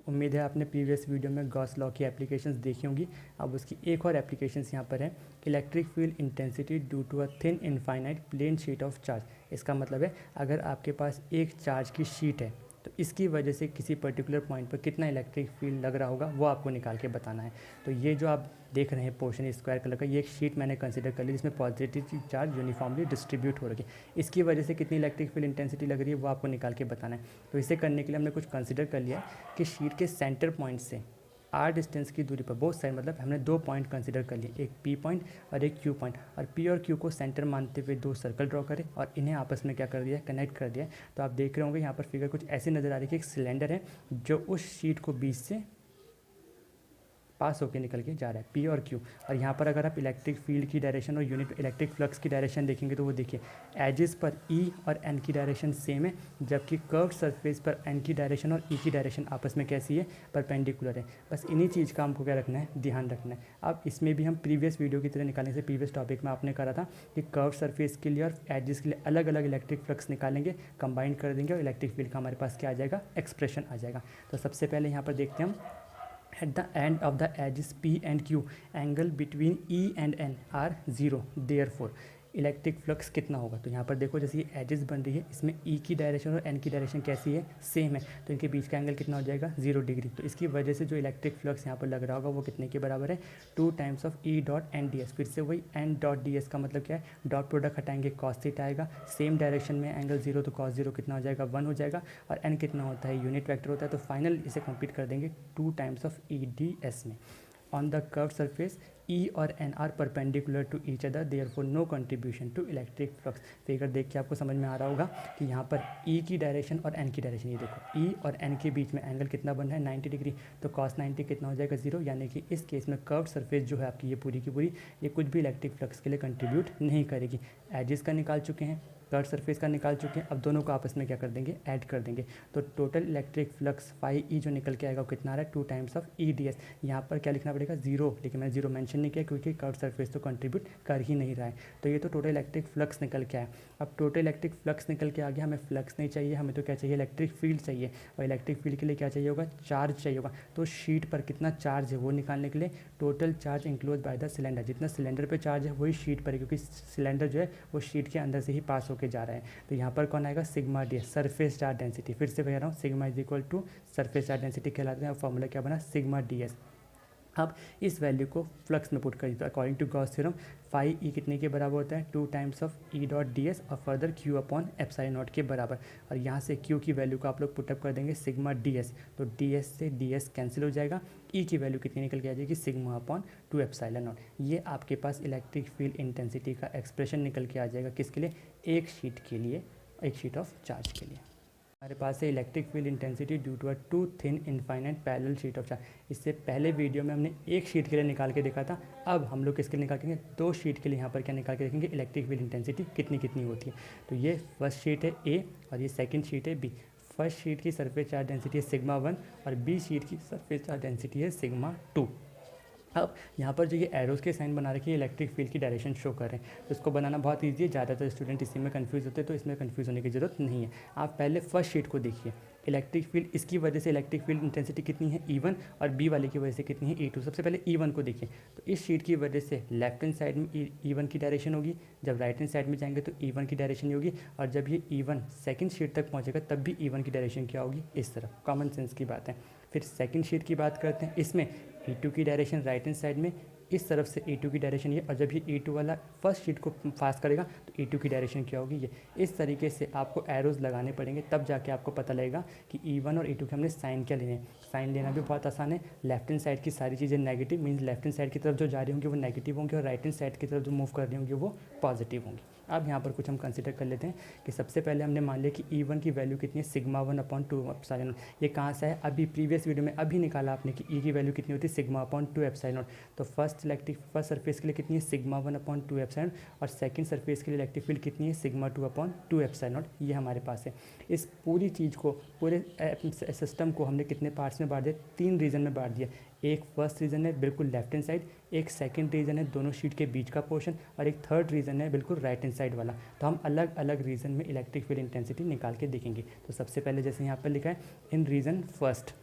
उम्मीद है आपने प्रीवियस वीडियो में गॉस लॉ की एप्लीकेशंस देखी होंगी। अब उसकी एक और एप्लीकेशंस यहाँ पर है, electric field intensity due to a thin infinite plane sheet of charge. इसका मतलब है अगर आपके पास एक चार्ज की शीट है तो इसकी वजह से किसी पर्टिकुलर पॉइंट पर कितना इलेक्ट्रिक फील्ड लग रहा होगा वो आपको निकाल के बताना है। तो ये जो आप देख रहे हैं पोर्शन स्क्वायर कलर का, ये एक शीट मैंने कंसीडर कर ली जिसमें पॉजिटिव चार्ज यूनिफॉर्मली डिस्ट्रीब्यूट हो रही है। इसकी वजह से कितनी इलेक्ट्रिक फील्ड इंटेंसिटी लग रही है वो आपको निकाल के बताना है। तो इसे करने के लिए हमने कुछ कंसीडर कर लिया है कि शीट के सेंटर पॉइंट से आर डिस्टेंस की दूरी पर बोथ साइड, मतलब हमने दो पॉइंट कंसीडर कर लिए, एक पी पॉइंट और एक क्यू पॉइंट, और पी और क्यू को सेंटर मानते हुए दो सर्कल ड्रॉ करें और इन्हें आपस में क्या कर दिया, कनेक्ट कर दिया। तो आप देख रहे होंगे यहाँ पर फिगर कुछ ऐसी नज़र आ रही है कि एक सिलेंडर है जो उस शीट को बीच से पास होकर निकल के जा रहा है, पी और क्यू। और यहाँ पर अगर आप इलेक्ट्रिक फील्ड की डायरेक्शन और यूनिट इलेक्ट्रिक फ्लक्स की डायरेक्शन देखेंगे तो वो देखिए एजेस पर ई और एन की डायरेक्शन सेम है, जबकि कर्व्ड सरफेस पर एन की डायरेक्शन और ई की डायरेक्शन आपस में कैसी है, परपेंडिकुलर है। बस इन्हीं चीज़ का हमको क्या रखना है, ध्यान रखना है। अब इसमें भी हम प्रीवियस वीडियो की तरह निकालने से, प्रीवियस टॉपिक में आपने करा था कि कर्व्ड सरफेस के लिए और एजेस के लिए अलग अलग इलेक्ट्रिक फ्लक्स निकालेंगे, कंबाइन कर देंगे और इलेक्ट्रिक फील्ड का हमारे पास क्या आ जाएगा, एक्सप्रेशन आ जाएगा। तो सबसे पहले यहाँ पर देखते हैं हम, at the end of the edges P and Q, angle between E and N are 0, therefore electric flux कितना होगा। तो यहाँ पर देखो जैसे ये एजेस बन रही है, इसमें ई की डायरेक्शन और एन की डायरेक्शन कैसी है, सेम है, तो इनके बीच का एंगल कितना हो जाएगा, 0 डिग्री। तो इसकी वजह से जो इलेक्ट्रिक फ्लक्स यहाँ पर लग रहा होगा वो कितने के बराबर है, 2 times of E dot N D S. फिर से वही एन डॉट डी एस का मतलब क्या है, डॉट प्रोडक्ट हटाएंगे कॉस थीटा आएगा, सेम डायरेक्शन में एंगल 0, तो कॉस 0 कितना हो जाएगा, 1 हो जाएगा, और एन कितना होता है, यूनिट वेक्टर होता है। तो फाइनल इसे कंप्लीट कर देंगे 2 times of E D S में। On the curve surface E और N are perpendicular to each other, therefore no contribution to electric flux. Figure देख के आपको समझ में आ रहा होगा कि यहाँ पर E की डायरेक्शन और N की डायरेक्शन, ये देखो E और N के बीच में एंगल कितना बन रहा है, 90 डिग्री, तो cos 90 कितना हो जाएगा, 0। यानी कि इस केस में कर्व सरफेस जो है आपकी ये पूरी की पूरी, ये कुछ भी इलेक्ट्रिक फ्लक्स के लिए कंट्रीब्यूट नहीं करेगी। एजेस का निकाल चुके हैं, कर्व सरफेस का निकाल चुके हैं, अब दोनों को आपस में क्या कर देंगे, ऐड कर देंगे। तो total electric flux phi E जो निकल के आएगा वो कितना आ रहा है, 2 times of E D S. यहाँ पर क्या लिखना पड़ेगा, 0, लेकिन मैंने 0 मेंशन नहीं किया क्योंकि कर्व सरफेस तो कंट्रीब्यूट कर ही नहीं रहा है। तो ये तो टोटल इलेक्ट्रिक फ्लक्स निकल के आया। अब टोटल इलेक्ट्रिक फ्लक्स निकल के आ गया, हमें फ्लक्स नहीं चाहिए, हमें तो क्या चाहिए, इलेक्ट्रिक फील्ड चाहिए। और इलेक्ट्रिक फील्ड के लिए क्या चाहिए होगा, चार्ज चाहिए होगा। तो शीट पर कितना चार्ज है वो निकालने के लिए total charge enclose by the cylinder, जितना सिलेंडर पर चार्ज है वही शीट पर है, क्योंकि सिलेंडर जो है वो शीट के अंदर से ही पास होकर जा रहा है। तो यहाँ पर कौन आएगा, sigma D, surface charge density. फिर से कह रहा हूँ, sigma is equal to surface charge density कहलाते हैं। फॉर्मूला क्या बना, सिग्मा डी एस। अब इस वैल्यू को फ्लक्स में पुट करिए, तो according to Gauss theorem phi E कितने के बराबर होता है, 2 times of E dot D S, और further Q upon epsilon naught के बराबर। और यहाँ से क्यू की वैल्यू को आप लोग पुटअप कर देंगे सिग्मा डी एस, तो डी एस से डी एस कैंसिल हो जाएगा, ई की वैल्यू कितनी निकल के आ जाएगी, सिग्मा अपॉन 2 एप्सिलॉन नॉट। ये आपके पास इलेक्ट्रिक फील्ड इंटेंसिटी का एक्सप्रेशन निकल के आ जाएगा, किसके लिए, एक शीट के लिए, एक शीट ऑफ चार्ज के लिए। हमारे पास है electric field intensity due to a two thin infinite parallel sheet of charge. इससे पहले वीडियो में हमने एक शीट के लिए निकाल के देखा था, अब हम लोग किसके लिए निकालेंगे, 2 शीट के लिए यहाँ पर क्या निकाल के देखेंगे, इलेक्ट्रिक फील्ड इंटेंसिटी कितनी कितनी होती है। तो ये फर्स्ट शीट है ए और ये सेकेंड शीट है बी। फर्स्ट शीट की सरफेस चार्ज डेंसिटी है सिग्मा 1 और बी शीट की सरफेस चार्ज डेंसिटी है सिग्मा 2। अब यहाँ पर जो ये एरोज़ के साइन बना रखे हैं इलेक्ट्रिक फील्ड की डायरेक्शन शो कर रहे हैं, तो इसको बनाना बहुत ईजी है, ज़्यादातर स्टूडेंट इसी में कंफ्यूज होते हैं, तो इसमें कंफ्यूज होने की ज़रूरत नहीं है। आप पहले फर्स्ट शीट को देखिए, इलेक्ट्रिक फील्ड, इसकी वजह से इलेक्ट्रिक फील्ड इंटेंसिटी कितनी है, E1, और बी वाले की वजह से कितनी है, E2। सबसे पहले E1 को देखिए, तो इस शीट की वजह से लेफ्ट हैंड साइड में E1 की डायरेक्शन होगी, जब राइट हैंड साइड में जाएंगे तो E1 की डायरेक्शन होगी, और जब ये E1 सेकंड शीट तक पहुंचेगा तब भी E1 की डायरेक्शन क्या होगी, इस तरफ। कॉमन सेंस की बात है। फिर सेकंड शीट की बात करते हैं, इसमें E2 की डायरेक्शन राइट हैंड साइड में, इस तरफ से E2 की डायरेक्शन ये, और जब ये E2 वाला फर्स्ट शीट को पास करेगा तो E2 की डायरेक्शन क्या होगी, ये। इस तरीके से आपको एरोज़ लगाने पड़ेंगे, तब जाके आपको पता लगेगा कि E1 और E2 के हमने साइन क्या लेने हैं। साइन लेना भी बहुत आसान है, लेफ्ट हैंड साइड की सारी चीज़ें negative, means left hand side की तरफ जो जा रही होंगी वो नेगेटिव होंगी, और राइट हैंड साइड की तरफ जो मूव कर रही होंगी वो पॉजिटिव होंगी। अब यहाँ पर कुछ हम कंसिडर कर लेते हैं कि सबसे पहले हमने मान लिया कि E1 की वैल्यू कितनी है, सिग्मा 1 अपॉन 2 एप्सिलॉन। ये कहाँ से है, अभी प्रीवियस वीडियो में अभी निकाला आपने कि E की वैल्यू कितनी होती है, सिग्मा अपॉन 2 एप्सिलॉन। तो फर्स्ट सरफेस के लिए कितनी है, सिग्मा 1 अपॉन 2 एप्सिलॉन, और सेकंड सरफेस के लिए इलेक्ट्रिक फील्ड कितनी है, सिग्मा 2 अपॉन 2 एप्सिलॉन। ये हमारे पास है। इस पूरी चीज़ को, पूरे सिस्टम को हमने कितने पार्ट्स में बांट दिया, 3 रीजन में बांट दिया। एक फर्स्ट रीजन है बिल्कुल लेफ्ट हैंड साइड, एक सेकंड रीजन है दोनों शीट के बीच का पोर्शन, और एक थर्ड रीजन है बिल्कुल राइट हैंड साइड वाला। तो हम अलग अलग रीजन में इलेक्ट्रिक फील्ड इंटेंसिटी निकाल के देखेंगे। तो सबसे पहले जैसे यहाँ पर लिखा है, in region first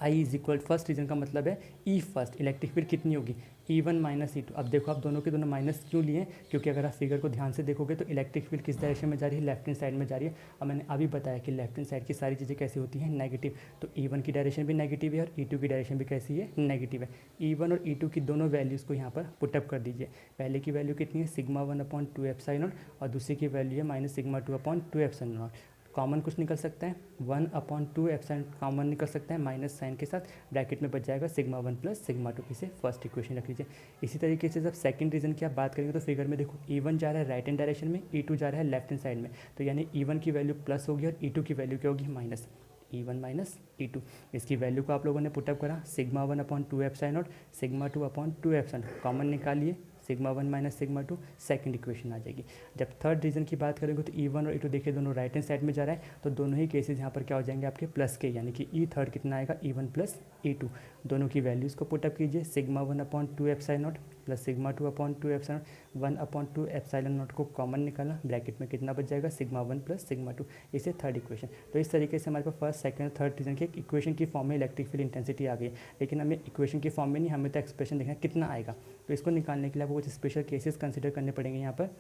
I is equal, first region का मतलब है ई फर्स्ट, इलेक्ट्रिक फील्ड कितनी होगी E1 माइनस E2। अब देखो आप दोनों के दोनों माइनस क्यों लिए हैं, क्योंकि अगर आप फिगर को ध्यान से देखोगे तो इलेक्ट्रिक फील्ड किस डायरेक्शन में जा रही है, लेफ्ट हैंड साइड में जा रही है। और मैंने अभी बताया कि लेफ्ट हैंड साइड की सारी चीज़ें कैसी होती हैं, नेगेटिव। तो E1 की डायरेक्शन भी नेगेटिव है और E2 की डायरेक्शन भी कैसी है, नेगेटिव है। E1 और E2 की दोनों वैल्यूज़ को यहाँ पर पुटअप कर दीजिए। पहले की वैल्यू कितनी है, सिग्मा 1/2 एप्सिलॉन नॉट, और दूसरी की वैल्यू है minus sigma 2/2 epsilon not. Common कुछ निकल सकता है, 1/2 एप्सिलॉन कॉमन निकल सकता है माइनस साइन के साथ, ब्रैकेट में बच जाएगा सिग्मा 1 प्लस सिग्मा 2। इसे फर्स्ट इक्वेशन रख लीजिए। इसी तरीके से जब सेकंड रीजन की आप बात करेंगे तो फिगर में देखो E1 जा रहा है राइट हैंड डायरेक्शन में, E2 जा रहा है लेफ्ट हैंड साइड में। तो यानी E1 की वैल्यू प्लस होगी और E2 की वैल्यू क्या होगी, माइनस। E1 माइनस E2, इसकी वैल्यू को आप लोगों ने पुटअप करा, sigma 1/2 epsilon naught, sigma 2/2 epsilon, common निकालिए, sigma 1 minus sigma 2, second equation आ जाएगी। जब थर्ड रीजन की बात करेंगे तो E1 और E2 देखिए दोनों राइट हैंड साइड में जा रहा है, तो दोनों ही केसेस यहाँ पर क्या हो जाएंगे आपके प्लस के, यानी कि E थर्ड कितना आएगा, E1 प्लस E2। दोनों की वैल्यूज़ को पुटअप कीजिए, sigma 1/2 epsilon not plus sigma 2/2 epsilon, 1/2 epsilon not को कॉमन निकाला, ब्रैकेट में कितना बच जाएगा, सिग्मा 1 प्लस सिग्मा 2। इसे थर्ड इक्वेशन। तो इस तरीके से हमारे पास फर्स्ट सेकंड थर्ड रीजन की इक्वेशन की फॉर्म में इलेक्ट्रिक फील्ड इंटेंसिटी आ गई। लेकिन हमें इक्वेशन की फॉर्म में नहीं, हमें तो एक्सप्रेशन देखना कितना आएगा। तो इसको निकालने के लिए आपको कुछ स्पेशल केसेस कंसिडर करने पड़ेंगे यहाँ पर,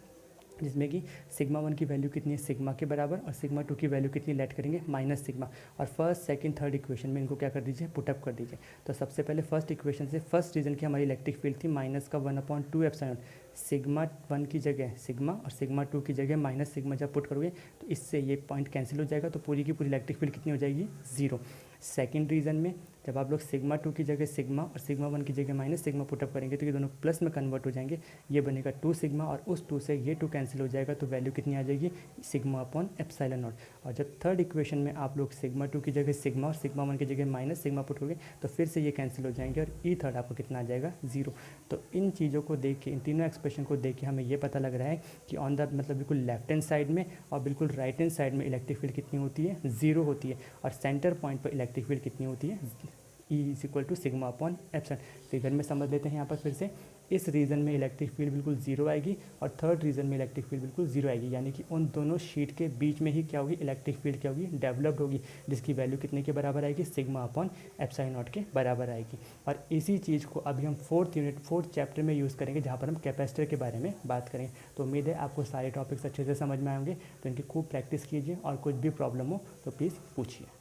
जिसमें कि सिग्मा 1 की वैल्यू कितनी है, सिग्मा के बराबर, और सिग्मा 2 की वैल्यू कितनी लेट करेंगे, माइनस सिग्मा। और फर्स्ट सेकंड थर्ड इक्वेशन में इनको क्या कर दीजिए, पुटअप कर दीजिए। तो सबसे पहले फर्स्ट इक्वेशन से फर्स्ट रीजन की हमारी इलेक्ट्रिक फील्ड थी माइनस का 1/2 एप्सिलॉन, सिग्मा 1 की जगह सिग्मा और सिग्मा 2 की जगह माइनस सिग्मा जब पुट करोगे तो इससे ये पॉइंट कैंसिल हो जाएगा, तो पूरी की पूरी इलेक्ट्रिक फील्ड कितनी हो जाएगी, 0। सेकंड रीजन में जब आप लोग सिग्मा 2 की जगह सिग्मा और सिग्मा 1 की जगह माइनस सिग्मा पुटअप करेंगे तो ये दोनों प्लस में कन्वर्ट हो जाएंगे, ये बनेगा 2 सिग्मा, और उस 2 से ये 2 कैंसिल हो जाएगा, तो वैल्यू कितनी आ जाएगी, सिग्मा अपॉन एप्सिलॉन नॉट। और जब थर्ड इक्वेशन में आप लोग सिग्मा 2 की जगह सिग्मा और सिग्मा 1 की जगह माइनस सिग्मा पुट करोगे तो फिर से ये कैंसिल हो जाएंगे, और ई थर्ड आपको कितना आ जाएगा, 0। तो इन चीज़ों को देख के, इन तीनों एक्सप्रेशन को देख के हमें ये पता लग रहा है कि ऑन द मतलब बिल्कुल लेफ्ट हैंड साइड में और बिल्कुल राइट हैंड साइड में इलेक्ट्रिक फील्ड कितनी होती है, 0 होती है, और सेंटर पॉइंट पर इलेक्ट्रिक फील्ड कितनी होती है, E is equal to sigma upon epsilon. Figure में समझ लेते हैं यहाँ पर फिर से, इस रीजन में इलेक्ट्रिक फील्ड बिल्कुल 0 आएगी और थर्ड रीजन में इलेक्ट्रिक फील्ड बिल्कुल 0 आएगी, यानी कि उन दोनों शीट के बीच में ही क्या होगी, इलेक्ट्रिक फील्ड क्या होगी, डेवलप्ड होगी, जिसकी वैल्यू कितने के बराबर आएगी, सिग्मा अपॉन एप्सिलॉन नॉट के बराबर आएगी। और इसी चीज़ को अभी हम फोर्थ चैप्टर में यूज़ करेंगे, जहाँ पर हम कैपेसिटर के बारे में बात करेंगे। तो उम्मीद है आपको सारे टॉपिक्स अच्छे से समझ में आएंगे, तो इनकी खूब प्रैक्टिस कीजिए, और कुछ भी प्रॉब्लम हो तो प्लीज़ पूछिए।